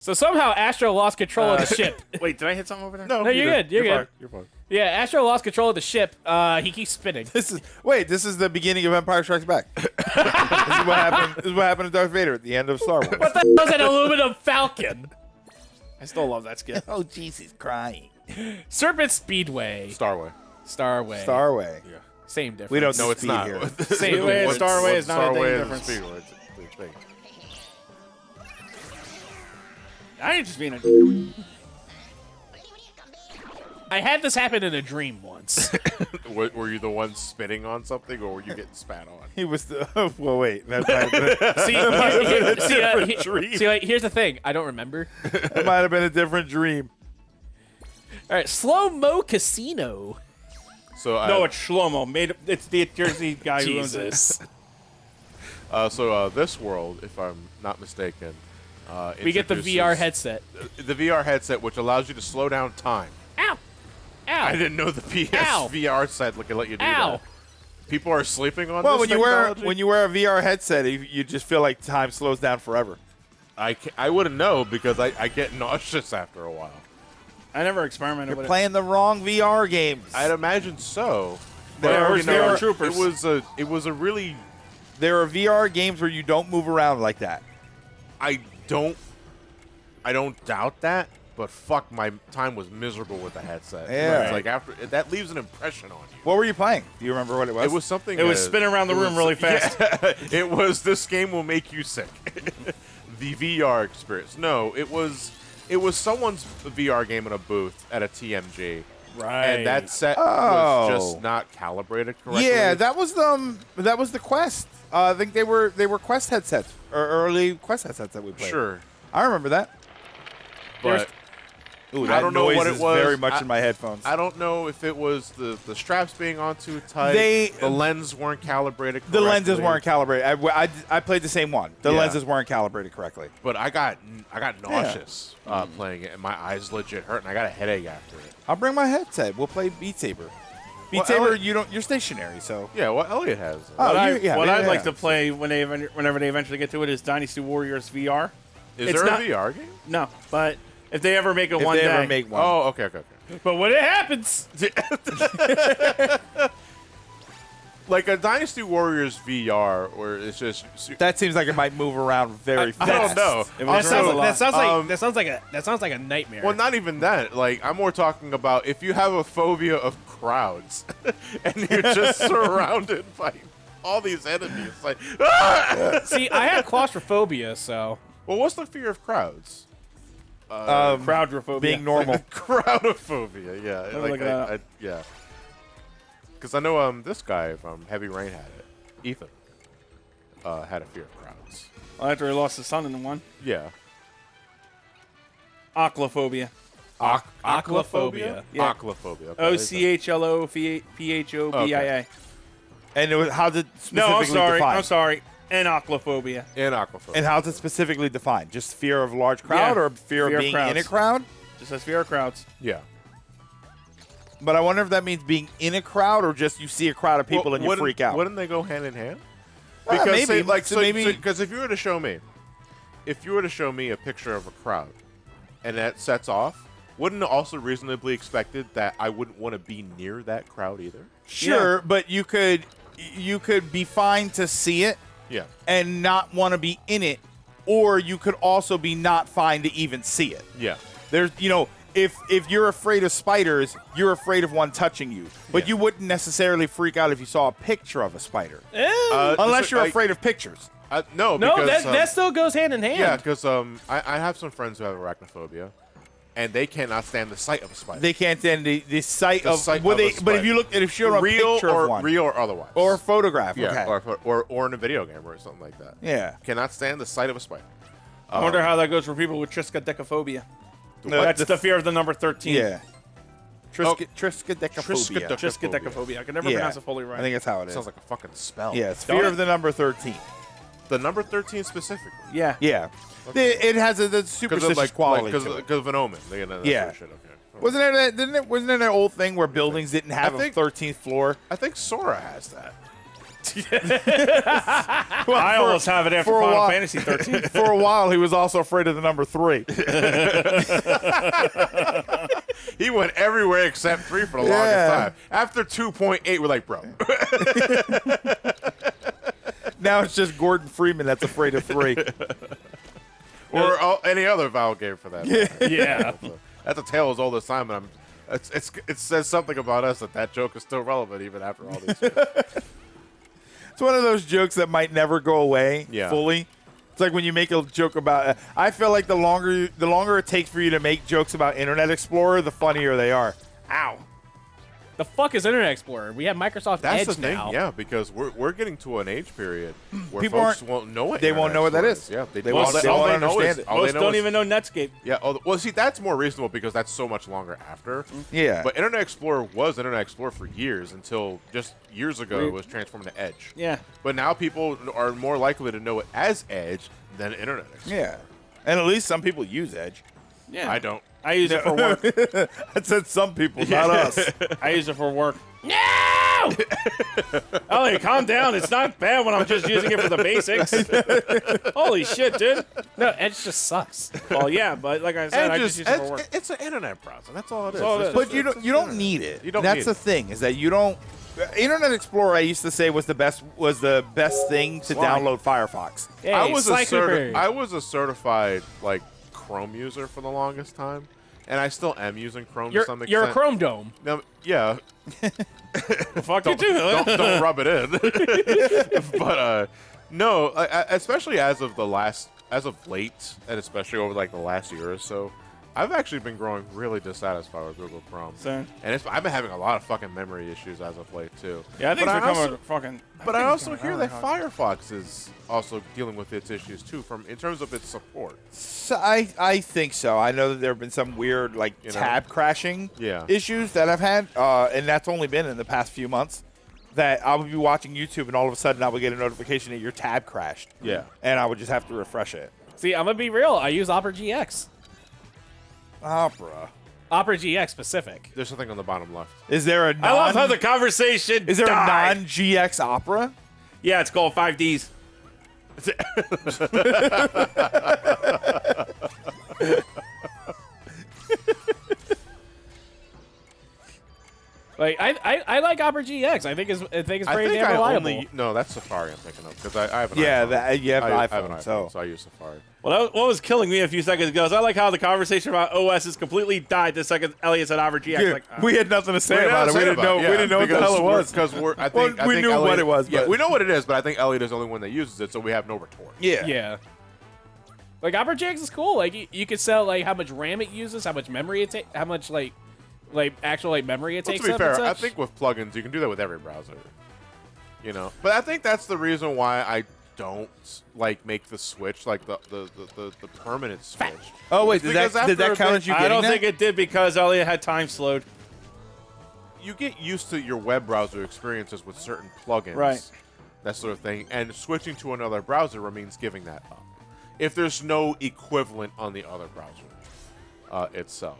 So somehow Astro lost control of the ship. Wait, did I hit something over there? No, No, you're good. You're good. Fine. You're fine. Yeah, Astro lost control of the ship. He keeps spinning. This is the beginning of Empire Strikes Back. This is what happened. This is what happened to Darth Vader at the end of Star Wars. What the hell is an aluminum falcon? I still love that skin. Oh, Jesus, crying. Serpent Speedway. Starway. Starway. Starway. Yeah. Same difference. We don't No, know it's not. here. Same Speedway and difference. Starway is not a Starway thing is difference. Speedway. It's a thing. I ain't just being a. I had this happen in a dream once. Were you the one spitting on something, or were you getting spat on? He was the. Well, wait. That might have been, See, here's the thing. I don't remember. that might have been a different dream. All right, slow-mo casino. So No, it's Shlomo. It's the Jersey guy who owns it. Jesus. This world, if I'm not mistaken, We get the introduces VR headset. The VR headset, which allows you to slow down time. Ow. Ow. I didn't know the PS Ow. VR set can let you do Ow. that. People are sleeping on Well, this when you wear a VR headset, you just feel like time slows down forever. I wouldn't know because I get nauseous after a while. I never experimented You're with playing the wrong VR games. I'd imagine so. There But, were you know, troopers. It was a really. There are VR games where you don't move around like that. I don't doubt that, but fuck, my time was miserable with the headset. Yeah. It's like after that leaves an impression on you. What were you playing? Do you remember what it was? It was something. It was spinning around the room really fast. Yeah, it was. This game will make you sick. The VR experience. No, it was someone's VR game in a booth at a TMG. Right. And that set Oh. was just not calibrated correctly. Yeah, that was the Quest. I think they were Quest headsets or early Quest headsets that we played. Sure. I remember that. But Ooh, I that don't know noise what it is was. very much in my headphones. I don't know if it was the straps being on too tight. The lens weren't calibrated correctly. The lenses weren't calibrated. I played the same one. The lenses weren't calibrated correctly. But I got nauseous playing it, and my eyes legit hurt, and I got a headache after it. I'll bring my headset. We'll play Beat Saber. Beat Well, Saber, Elliot- you're stationary, so. Yeah, well, Elliot has. Oh, What I'd like yeah. to play whenever they eventually get to it is Dynasty Warriors VR. Is it's there not- a VR game? No, but if they ever make it If one they day. ever make one. Oh, okay. But when it happens, Like a Dynasty Warriors VR, where it's just. That seems like it might move around very fast. I don't know. It that was sounds, a lot. that sounds like a nightmare. Well, not even that. Like, I'm more talking about if you have a phobia of crowds and you're just surrounded by all these enemies. Like, ah! See, I have claustrophobia, so Well, what's the fear of crowds? Crowdrophobia. Being normal. Crowdophobia, yeah. Let me Like, look it up. yeah. Because I know this guy from Heavy Rain had it. Ethan had a fear of crowds. Well, after he lost his son in the one. Yeah. Oclophobia. aquaphobia. Yeah. Oclophobia. Okay, OCHLOPHOBIA. And how's it No, specifically I'm sorry. defined? I'm sorry. Anoclophobia. And aquaphobia. And how's it specifically defined? Just fear of large crowd Yeah, or fear of being crowds. in a crowd? Just says fear of crowds. Yeah. But I wonder if that means being in a crowd or just you see a crowd of people and you wouldn't- freak out. Wouldn't they go hand in hand? Maybe. say, like, So maybe- because if you were to show me a picture of a crowd, and that sets off, wouldn't it also reasonably expected that I wouldn't want to be near that crowd either? Sure, but you could be fine to see it Yeah. and not want to be in it, or you could also be not fine to even see it. Yeah. There's, if you're afraid of spiders, you're afraid of one touching you. But you wouldn't necessarily freak out if you saw a picture of a spider. Unless you're afraid of pictures. No, no, because, that still goes hand in hand. yeah, because I have some friends who have arachnophobia, and they cannot stand the sight of a spider. They can't stand the sight The of. sight Well, of a but spider. if you look, if you're a real picture or of one, real or otherwise, or a photograph, yeah, okay. or in a video game or something like that. Yeah. Cannot stand the sight of a spider. I wonder how that goes for people with triskaidekaphobia. No, That's the fear of the number 13. Yeah. Oh. Triskaidekaphobia. Triskaidekaphobia. I can never Yeah. pronounce it fully right. I think that's how it is. Sounds like a fucking spell. Yeah, it's Don't fear it? of the number 13. The number 13 specifically. yeah. Yeah. It has the superstitious quality to it. Because of an omen. That sort Yeah. of shit. Okay. Wasn't there that old thing where buildings didn't have I a think- 13th floor? I think Sora has that. I almost have it after for a Final while- Fantasy 13. For a while, he was also afraid of the number 3. He went everywhere except 3 for the Yeah. longest time. After 2.8, we're like, bro. Now it's just Gordon Freeman that's afraid of 3. Or any other Valve game for that matter. Yeah. That's a tale as old as time, and it says something about us that joke is still relevant even after all these years. It's one of those jokes that might never go away Yeah. fully. It's like when you make a joke about. I feel like the longer it takes for you to make jokes about Internet Explorer, the funnier they are. Ow. The fuck is Internet Explorer? We have Microsoft That's Edge the thing, now. yeah, because we're getting to an age period where People folks aren't- won't know what they won't Internet know what that Explorer is. Yeah, They won't- they won't understand it. Most don't even know Netscape. Yeah, well, see, that's more reasonable because that's so much longer after. Yeah. But Internet Explorer was Internet Explorer for years until just years ago it was transformed to Edge. Yeah. But now people are more likely to know it as Edge than Internet Explorer. Yeah. And at least some people use Edge. Yeah. I don't. I use it for work. I said some people, not us. I use it for work. No! Elliot, calm down. It's not bad when I'm just using it for the basics. Holy shit, dude. No, Edge just sucks. Well, yeah, but like I said, I just use it for work. It's an internet browser. That's all it is. all it It's is. just- But you it's don't just you don't internet. need it. You don't That's need the it. thing is that you don't. Internet Explorer, I used to say was the best thing to Why? download Firefox. Hey, I was Sly Cooper. I was a certified like Chrome user for the longest time, and I still am using Chrome to some extent. You're a Chrome Dome. No, yeah, Fuck you too. don't rub it in. But no, especially as of late, and especially over like the last year or so, I've actually been growing really dissatisfied with Google Chrome. Same. And I've been having a lot of fucking memory issues as of late too. Yeah, I think But it's become also- a fucking. But I think also it's hear become that really hard. Firefox is also dealing with its issues too, in terms of its support. So I think so. I know that there have been some weird like You know? tab crashing Yeah. issues that I've had, and that's only been in the past few months. That I would be watching YouTube and all of a sudden I would get a notification that your tab crashed. Yeah. And I would just have to refresh it. See, I'm gonna be real. I use Opera GX. Opera. Opera GX specific. There's something on the bottom left. Is there a I love how the conversation. is there died. a non-GX Opera? Yeah, it's called 5Ds. Like I like Opera GX. I think it's pretty damn reliable. No, that's Safari I'm thinking of because I have an Yeah, iPhone. you have an I have iPhone, an iPhone, so- so I use Safari. Well, what was killing me a few seconds ago is I like how the conversation about OS has completely died the second Elliot said Opera GX. Yeah, Like, we had nothing to say about it. We didn't know. We didn't know what the hell it was. Because We knew what it was, Yeah, but- we know what it is, but I think Elliot is the only one that uses it, so we have no retort. Yeah. Yeah. Like Opera GX is cool. Like you could sell like how much RAM it uses, how much memory it takes, how much like actual memory it Well, takes. to be up and fair, I such. think with plugins you can do that with every browser. You know, but I think that's the reason why I don't like make the switch like the permanent switch. Oh wait, It's did because that after a count bit, as you I getting don't that? think it did because Elliot had time slowed. You get used to your web browser experiences with certain plugins, Right. that sort of thing, and switching to another browser means giving that up. If there's no equivalent on the other browser itself.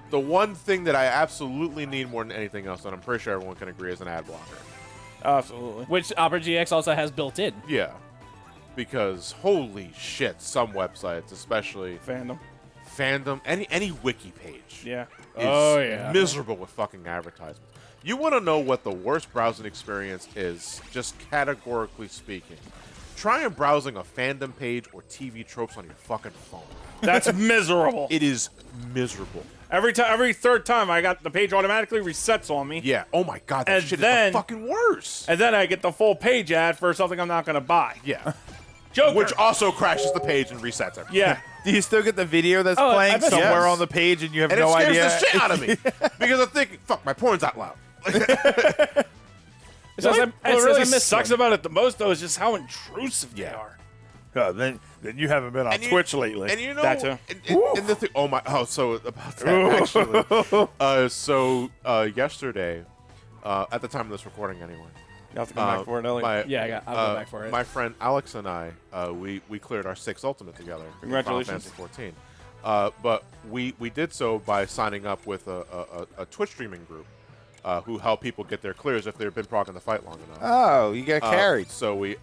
The one thing that I absolutely need more than anything else, and I'm pretty sure everyone can agree, is an ad blocker. Absolutely. which Opera GX also has built in. Yeah. Because holy shit, some websites, especially fandom, any wiki page, Yeah. is Oh, yeah. miserable with fucking advertisements. You want to know what the worst browsing experience is, just categorically speaking. Try and browsing a fandom page or TV tropes on your fucking phone. That's miserable. It is miserable. Every third time, I got the page automatically resets on me, Yeah. Oh my god, that And shit is then- the fucking worst. and then I get the full page ad for something I'm not going to buy. Yeah. Joker. Which also crashes the page and resets everything. Yeah. Do you still get the video that's Oh, I playing bet- somewhere Yes. on the page and you have And no it scares idea? the shit out of me because I'm thinking, fuck, my porn's out loud. It says What I- it says I really missed sucks one. about it the most, though, is just how intrusive they Yeah. are. Oh, then you haven't been on And you- Twitch lately. And you know, That too. and the thing, so about that actually. Yesterday, at the time of this recording anyway. You have to come back for it, Elliot. Yeah, I'll go back for it. My friend Alex and I, we cleared our 6th Ultimate together. in Congratulations. Final Fantasy 14. But we did so by signing up with a Twitch streaming group who help people get their clears if they've been progging the fight long enough. Oh, you get carried. So we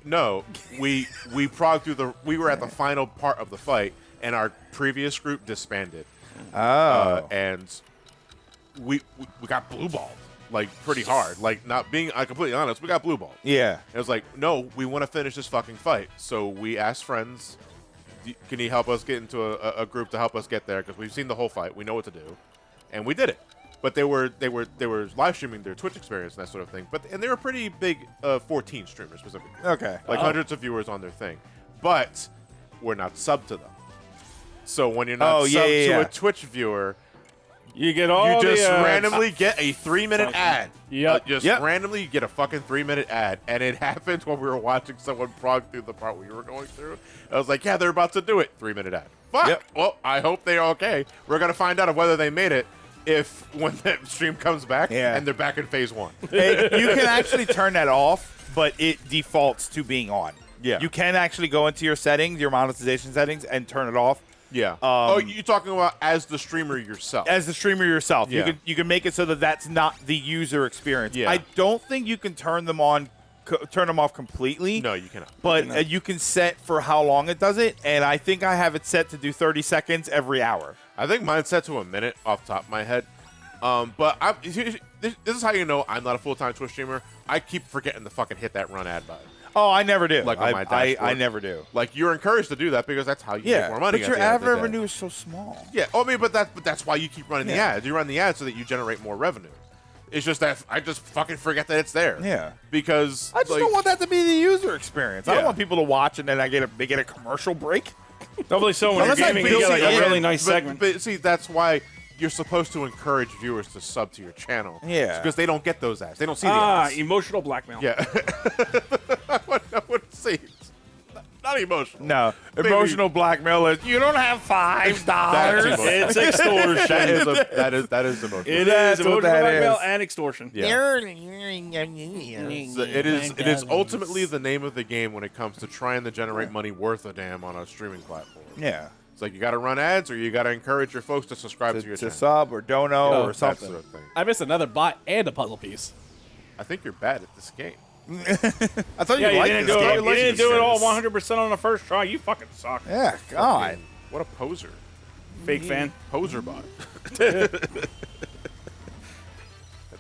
progged through the. We were at the final part of the fight, and our previous group disbanded. And we got blue balled like pretty hard. Like, not being completely honest, we got blue balled. Yeah. It was like, no, we want to finish this fucking fight. So we asked friends, can you help us get into a group to help us get there? Because we've seen the whole fight, we know what to do, and we did it. But they were live streaming their Twitch experience and that sort of thing. And they were pretty big 14 streamers specifically. Okay. Like hundreds of viewers on their thing. But we're not subbed to them. So when you're not subbed to a Twitch viewer, you get all you just the, randomly get a 3-minute ad. Yep. Randomly you get a fucking 3-minute ad. And it happened when we were watching someone prog through the part we were going through. I was like, yeah, they're about to do it. 3-minute ad. Fuck. Yep. Well, I hope they're okay. We're going to find out whether they made it when that stream comes back and they're back in phase 1. Hey, you can actually turn that off, but it defaults to being on. Yeah. You can actually go into your settings, your monetization settings, and turn it off. Yeah. You're talking about as the streamer yourself. As the streamer yourself. Yeah. You can make it so that that's not the user experience. Yeah. I don't think you can turn them off completely. No, you cannot. But you can set for how long it does it, and I think I have it set to do 30 seconds every hour. I think mine's set to a minute off the top of my head. But this is how you know I'm not a full-time Twitch streamer. I keep forgetting to fucking hit that run ad button. Oh, I never do. Like on my dashboard. I never do. Like, you're encouraged to do that because that's how you make more money. But your ad revenue is so small. Yeah, I mean, but that's why you keep running the ads. You run the ads so that you generate more revenue. It's just that I just fucking forget that it's there. Yeah. Because I just don't want that to be the user experience. I don't Yeah. want people to watch and then they get a commercial break. Hopefully, so when you're Unless I gaming, you feel get like like- a really nice but, segment. But see, that's why you're supposed to encourage viewers to sub to your channel. Yeah. Because they don't get those ads. They don't see the ads. Emotional blackmail. Yeah. I wouldn't say not emotional. No. Maybe- Emotional blackmail is, you don't have $5. That's emotional. It's extortion. that is emotional. It That's is what emotional that blackmail is. and extortion. Yeah. So it is ultimately the name of the game when it comes to trying to generate money worth a damn on a streaming platform. Yeah. It's like you got to run ads or you got to encourage your folks to subscribe to your To channel. sub or dono or That something. sort of thing. I missed another bot and a puzzle piece. I think you're bad at this game. I thought Yeah, you you liked didn't this do game. it. You didn't do it all 100% on the first try. You fucking suck. Yeah, God. What a poser. Fake fan. Poser bot. The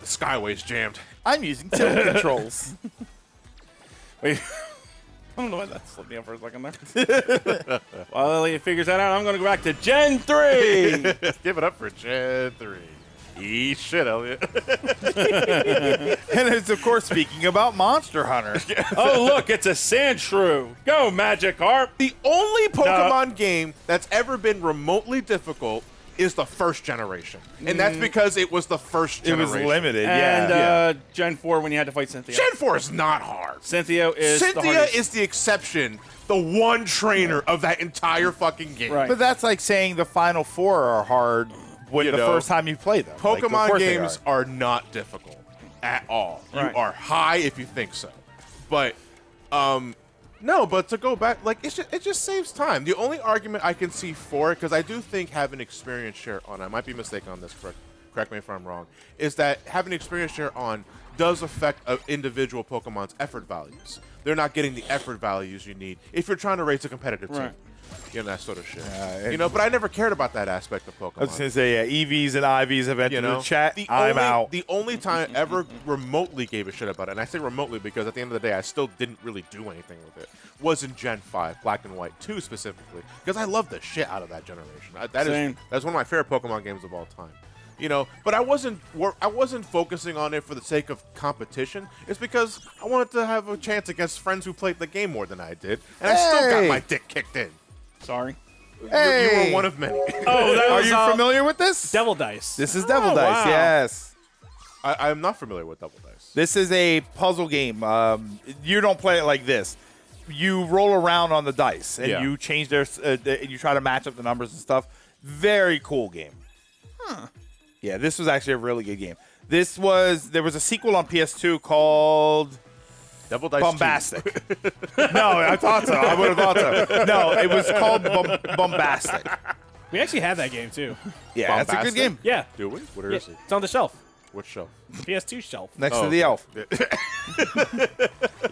Skyway's jammed. I'm using tilt controls. Wait. I don't know why that slipped me up for a second there. While Elliot figures that out, I'm going to go back to Gen 3. Give it up for Gen 3. Eat shit, Elliot. And it's, of course, speaking about Monster Hunter. Oh, look, it's a sand shrew. Go, Magikarp. The only Pokemon game that's ever been remotely difficult is the first generation. And that's because it was the first It generation. was limited, And yeah. Gen 4 when you had to fight Cynthia. Gen 4 is not hard. Cynthia is the Cynthia hardest. is the exception, the one trainer of that entire fucking game. Right. But that's like saying the Final Four are hard when You the know, first time you play them. Like, of Pokemon course they games are not difficult at all. Right. You are high if you think so. But no, but to go back, like it just saves time. The only argument I can see for it, because I do think having experience share on, I might be mistaken on this, correct me if I'm wrong, is that having experience share on does affect an individual Pokemon's effort values. They're not getting the effort values you need if you're trying to raise a competitive team. Right. You know, that sort of shit. it- But I never cared about that aspect of Pokemon. I was going to say, yeah, EVs and IVs have entered the chat. I'm out. The only time I ever remotely gave a shit about it, and I say remotely because at the end of the day, I still didn't really do anything with it, was in Gen 5, Black and White 2 specifically, because I love the shit out of that generation. That's one of my favorite Pokemon games of all time. You know, but I wasn't focusing on it for the sake of competition. It's because I wanted to have a chance against friends who played the game more than I did, and I still got Hey! my dick kicked in. Sorry. You Hey! were one of many. Oh, that Are was, you familiar with this? Devil Dice. This is Devil Dice, wow. yes. I'm not familiar with Double Dice. This is a puzzle game. You don't play it like this. You roll around on the dice, and Yeah. you change you try to match up the numbers and stuff. Very cool game. Yeah, this was actually a really good game. There was a sequel on PS2 called Double Dice Bombastic. No, I thought so. I would have thought so. No, it was called Bombastic. We actually had that game too. Yeah, that's a good Bombastic? game. Yeah. 2. Do we? Where Yeah, is it? it's on the shelf. Which shelf? PS2 shelf. Next to the elf.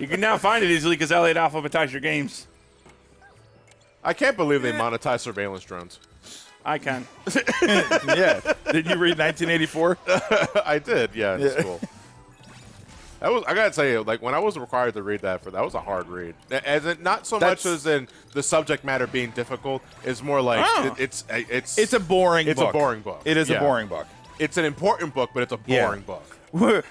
You can now find it easily because Elliot alphabetized your games. I can't believe they monetize surveillance drones. I can. Yeah. Did you read 1984? I did, yeah, in school. That was, I gotta tell you, like when I was required to read that was a hard read. As in, not so much as in the subject matter being difficult. It's more like it's a boring book. It's a boring book. It is a boring book. It's an important book, but it's a boring book.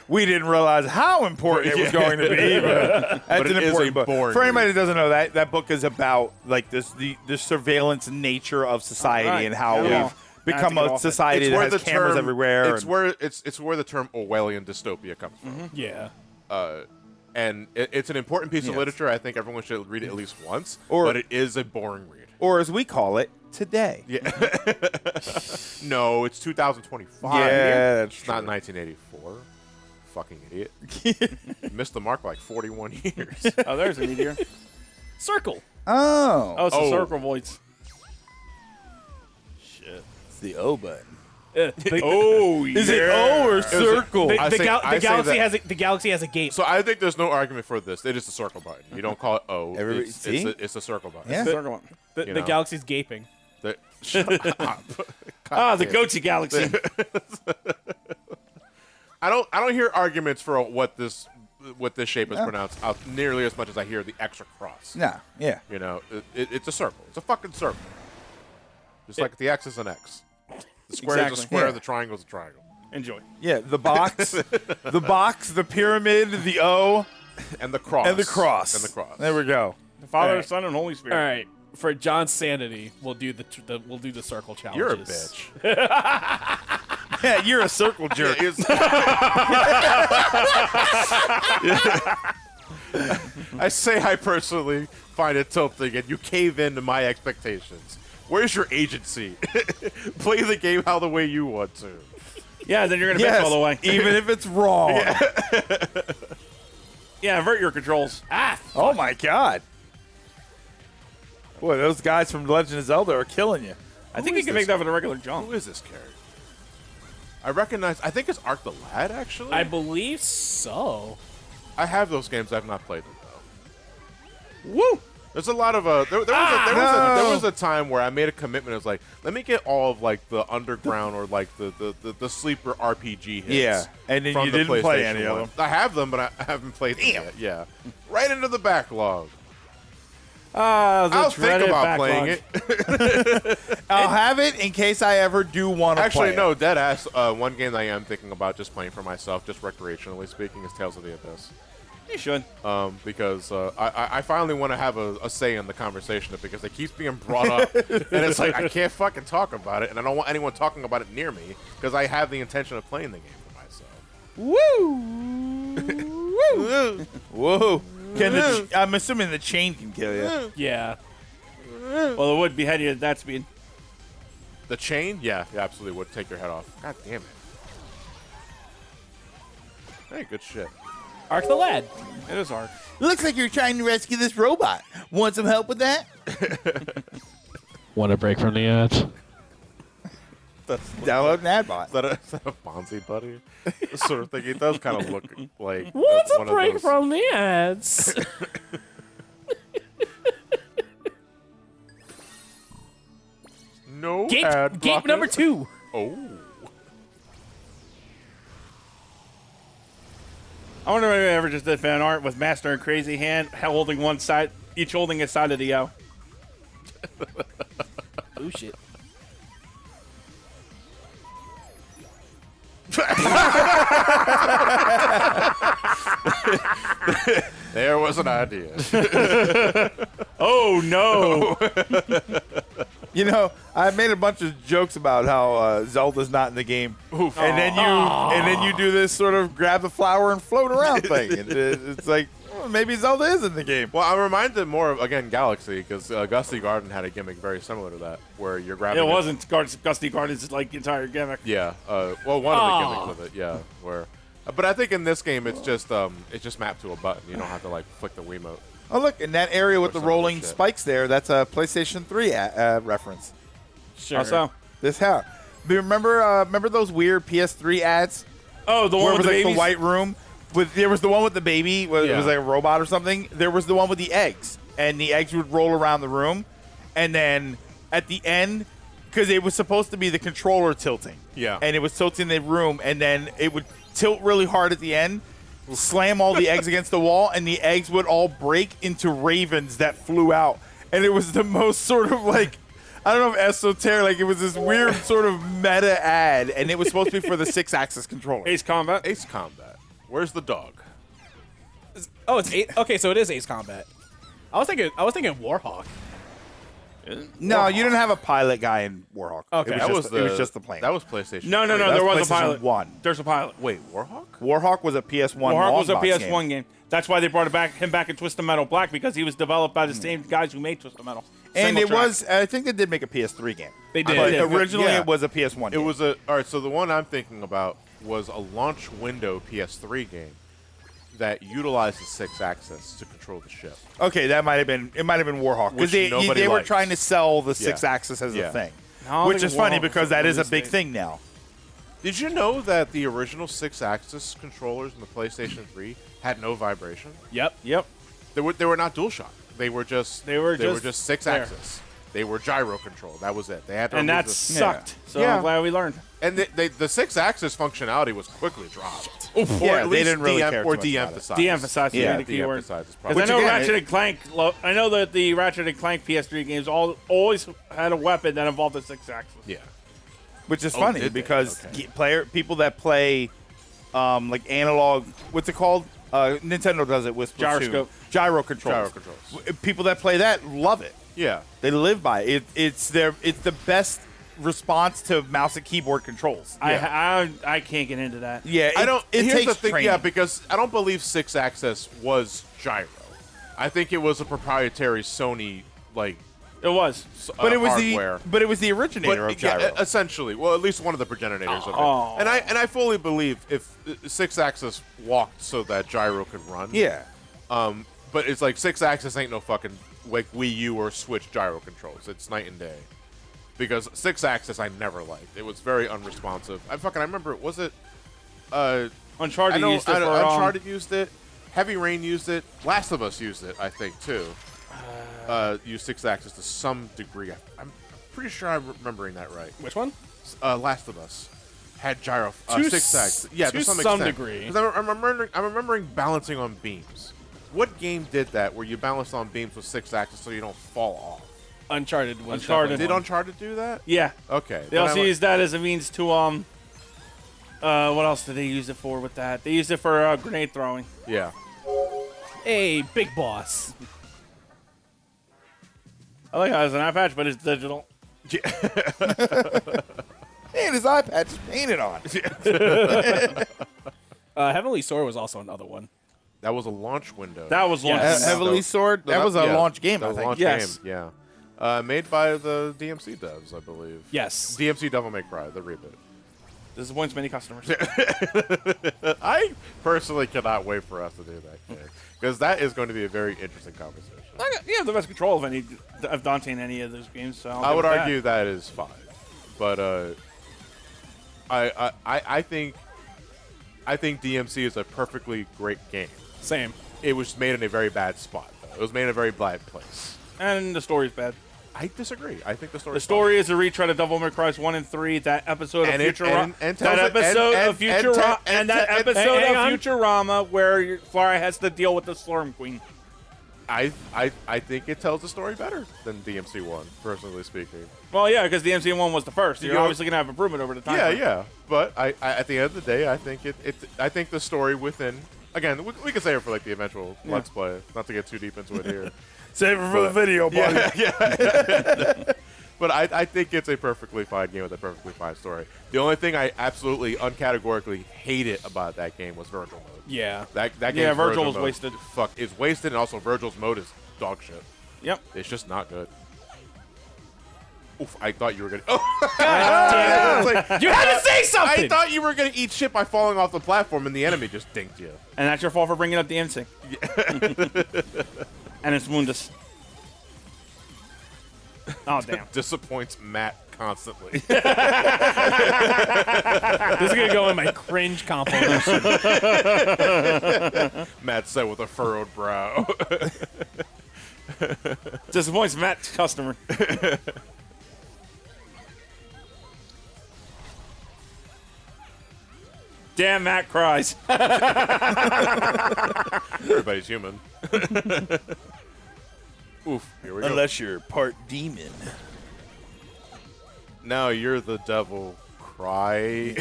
We didn't realize how important it was going to be. But that's an important book. For anybody that doesn't know, that book is about like the surveillance nature of society and how we've become a society that has cameras everywhere. It's where the term Orwellian dystopia comes from. Yeah. And it's an important piece of literature. I think everyone should read it at least once. But it is a boring read. Or as we call it, today. Yeah. No, it's 2025. Yeah, that's it's not 1984. Fucking idiot. Missed the mark by like 41 years. Oh, there's a meteor. Circle. Oh. Oh, it's a circle voice. Shit. It's the O button. Oh, yeah. Is it O or circle? The galaxy has a gate. So I think there's no argument for this. It is the circle button. You don't call it O. Everybody see? It's a circle button. Yeah. Circle one. The galaxy's gaping. Shut up. The Goatee Galaxy. I don't hear arguments for what this shape is pronounced out nearly as much as I hear the extra cross. Nah, yeah. You know, it's a circle. It's a fucking circle. Just like the X is an X. The square is a square. The triangle is a triangle. Enjoy. Yeah, the box, the pyramid, the O, and the cross. And the cross. There we go. The Father, right. Son, and Holy Spirit. All right. For John's sanity, we'll do the circle challenges. You're a bitch. Yeah, you're a circle jerk. I say I personally find it tilting, and you cave into my expectations. Where's your agency? Play the game how the way you want to. Yeah, then you're going to bitch all the way. Even if it's wrong. Yeah, invert your controls. Oh, my God. Boy, those guys from Legend of Zelda are killing you. I think you can make that with a regular jump. Who is this character? I think it's Ark the Lad, actually. I believe so. I have those games. I've not played them, though. Woo! There's a lot of there was a time where I made a commitment. It was like, let me get all of like the underground or like the sleeper RPG hits. Yeah, and then from you the didn't play PlayStation any of 1. them. I have them, but I haven't played them yet. Yeah, right into the backlog. I'll think about playing it. I'll have it in case I ever do want to play Actually, no, dead ass. One game that I am thinking about just playing for myself, just recreationally speaking, is Tales of the Abyss. You should. Because I finally want to have a say in the conversation because it keeps being brought up. And it's like, I can't fucking talk about it, and I don't want anyone talking about it near me because I have the intention of playing the game for myself. Woo! Whoa. I'm assuming the chain can kill you. Yeah. Well, it would behead you at that speed. The chain? Yeah, it absolutely would take your head off. God damn it. Hey, good shit. Ark the Lad. It is hard. Looks like you're trying to rescue this robot. Want some help with that? Want a break from the ads? Download an ad bot. Is that a Bonzi buddy? Sort of thing. It does kind of look like. What's a one of break those- from the ads? No Gate ad blocker. number 2. Oh. I wonder if I ever just did fan art with Master and Crazy Hand holding one side, each holding a side of the O. Oh shit. There was an idea. Oh no! You know, I made a bunch of jokes about how Zelda's not in the game, and then you do this sort of grab the flower and float around thing. It's like maybe Zelda is in the game. Well, I'm reminded more of, again, Galaxy, because Gusty Garden had a gimmick very similar to that, where you're grabbing. It wasn't Gusty Garden's like entire gimmick. Yeah. Well, one of the gimmicks of it. Yeah. Where. But I think in this game it's just mapped to a button. You don't have to like flick the Wiimote. Oh look, in that area with the some rolling shit. spikes there, that's a PlayStation 3 reference. Sure. Also, This how? Remember those weird PS3 ads Oh, the one where it with was the like babies? the white room. There was the one with the baby. It was Yeah. like a robot or something. There was the one with the eggs, and the eggs would roll around the room, and then at the end, because it was supposed to be the controller tilting. Yeah. And it was tilting the room, and then it would tilt really hard at the end, slam all the eggs against the wall, and the eggs would all break into ravens that flew out. And it was the most sort of like, I don't know if esoteric, like it was this weird sort of meta ad, and it was supposed to be for the 6-axis controller. Ace Combat. Ace Combat. Where's the dog? Oh, it's okay. So it is Ace Combat. I was thinking Warhawk. No, you didn't have a pilot guy in Warhawk. Okay. it was just the plane. That was PlayStation. No, 3. there was a PlayStation pilot. 1. There's a pilot. Wait, Warhawk? Warhawk was a PS1. Warhawk was a long box PS1 game. That's why they brought him back in Twisted Metal Black, because he was developed by the same guys who made Twisted Metal. And Single it track. was, I think they did make a PS3 game. They did. But Yeah. originally Yeah. it was a PS1 It game. was all right. So the one I'm thinking about was a launch window PS3 game that utilized the 6-axis to control the ship. Okay, it might have been Warhawk. Which Because nobody they were likes. trying to sell the Yeah. 6-axis as Yeah. a thing. No, I Which think is funny Warhawk because was that is a release big date. thing now. Did you know that the original 6-axis controllers in the PlayStation 3 had no vibration? Yep. They were not DualShock. They were just 6-axis. They were gyro control. That was it. They had to And remove that the- sucked. So Yeah. I'm glad we learned. And the 6-axis functionality was quickly dropped. Or Yeah, at they least didn't really care too much about it. de-emphasized. De-emphasized Yeah, the keyword. de-emphasized is Because probably I know again, Ratchet and Clank. I know that the Ratchet and Clank PS3 games always had a weapon that involved a 6-axis. yeah. Which is Oh, funny did they? because Okay. people that play like analog, what's it called? Nintendo does it with Splatoon. Gyroscope. Gyro controls. Gyro controls. People that play that love it. Yeah. They live by it. It's the best response to mouse and keyboard controls. I can't get into that. Yeah, I don't. It here's takes the thing, training. yeah, because I don't believe 6-axis was gyro. I think it was a proprietary Sony It was. but it was hardware. the originator of gyro. Yeah, essentially, well, at least one of the progenitors of Oh. it. And I fully believe if 6-axis walked so that gyro could run. yeah. But it's like 6-axis ain't no fucking like Wii U or Switch gyro controls. It's night and day. Because 6-axis I never liked. It was very unresponsive. I remember. Was it? Uncharted I know, used it for Uncharted used it. Heavy Rain used it. Last of Us used it, I think, too. Used 6-axis to some degree. I'm pretty sure I'm remembering that right. Which one? Last of Us had gyro To 6-axis. Yeah, to to some some extent. degree. 'Cause I'm remembering balancing on beams. What game did that where you balanced on beams with 6-axis so you don't fall off? Uncharted was Uncharted. definitely Did one. Uncharted do that? Yeah. Okay. They then also used that as a means to what else did they use it for with that? They used it for grenade throwing. Yeah. Hey, big boss. I like how it's an eye patch, but it's digital. Man, his eye patch is painted on. Heavenly Sword was also another one. That was a launch window. That was one. Yes. Heavily Sword. That was a yeah, launch game, that I was a think. launch Yes. game, yeah. Made by the DMC devs, I believe. Yes. DMC Devil May Cry, the reboot. Disappoints many customers. I personally cannot wait for us to do that game because that is going to be a very interesting conversation. You have the best control of Dante in any of those games. So I would argue that is 5, but I think DMC is a perfectly great game. Same. It was made in a very bad spot, though. It was made in a very bad place. And the story's bad. I disagree. I think the story. The story is a retread of Devil May Cry 1 and 3. That episode of And it- Futurama. and That tells it- episode and- of and- Futurama. and- And that and- episode hang of on. Futurama where Fly has to deal with the Storm Queen. I think it tells the story better than DMC 1, personally speaking. Well, yeah, because the MC1 was the first. You're Yeah. obviously going to have improvement over the time. Yeah, frame. yeah. But I at the end of the day, I think I think the story within. Again, we can say it for like the eventual Let's Play. Not to get too deep into it here. Save it for the video, buddy. Yeah. But I think it's a perfectly fine game with a perfectly fine story. The only thing I absolutely uncategorically hated about that game was Virgil mode. Yeah. That Yeah, game's Virgil was mode, wasted. Fuck, it's wasted, and also Virgil's mode is dog shit. Yep. It's just not good. Oof, I thought you were gonna. Oh, Damn it. it's like, You had to say something. I thought you were gonna eat shit by falling off the platform, and the enemy just dinked you. And that's your fault for bringing up the NSYNC. And it's Mundus. Oh, damn. Disappoints Matt constantly. This is gonna go in my cringe compilation. Matt said with a furrowed brow. Disappoints Matt's customer. Damn, Matt cries. Everybody's human. Oof, here we go. Unless you're part demon. Now you're the devil. Cry.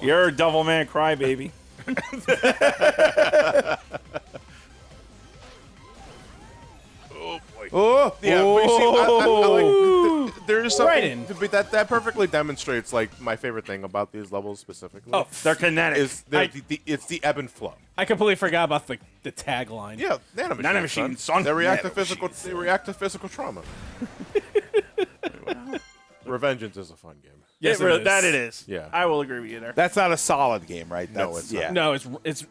You're a devil man crybaby. Oh boy. Oh, Yeah, but you see, I like, there's something Right in. that perfectly demonstrates like my favorite thing about these levels specifically. Oh, they're kinetic. Is it's the ebb and flow. I completely forgot about the tagline. Yeah, nanomachines. Nanomachines, son. son. They react to Nanomachines. physical. They react to physical trauma. Revengeance is a fun game. Yes, That it is. Yeah. I will agree with you there. that's not a solid game, right? No, That's, it's not. yeah. No, it's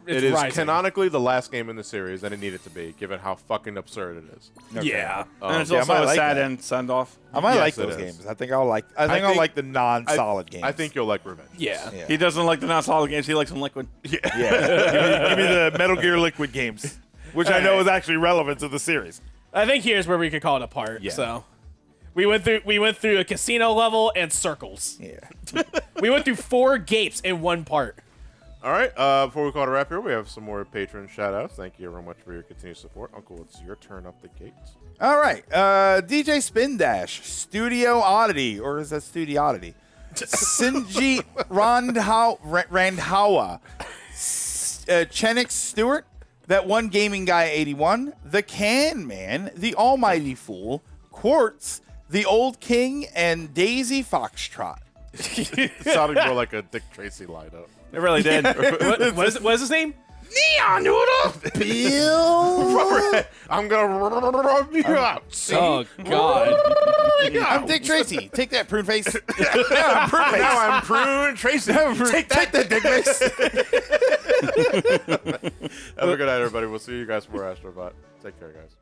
It is rising. canonically the last game in the series, and it needed to be, given how fucking absurd it is. Yeah. And it's Yeah, I also might a like sad that. end send off. I might Yes, like it those is. games. I think I'll like the non-solid games. I think you'll like Revenge. Yeah. Yeah. He doesn't like the non-solid games. He likes them liquid. Yeah. give me the Metal Gear Liquid games, which I know is actually relevant to the series. I think here's where we could call it apart. Yeah. So we went through a casino level and circles. Yeah. We went through 4 gapes in one part. All right. Before we call it a wrap here, we have some more patron shout-outs. Thank you very much for your continued support. Uncle, it's your turn up the gates. All right. DJ Spin Dash, Studio Oddity, or is that Studio Oddity? Sinji Randhawa, Chenix Stewart, That One Gaming Guy 81, The Can Man, The Almighty Fool, Quartz, The Old King, and Daisy Foxtrot. Sounding more like a Dick Tracy lineup. It really did. What is his name? Neon Noodle! Bill. I'm gonna rub you out. See? Oh God. I'm Dick Tracy. Take that, prune face. Yeah, I'm prune face. Now I'm Prune Tracy. Take that, Dick Face. Have a good night, everybody. We'll see you guys for more Astrobot. Take care, guys.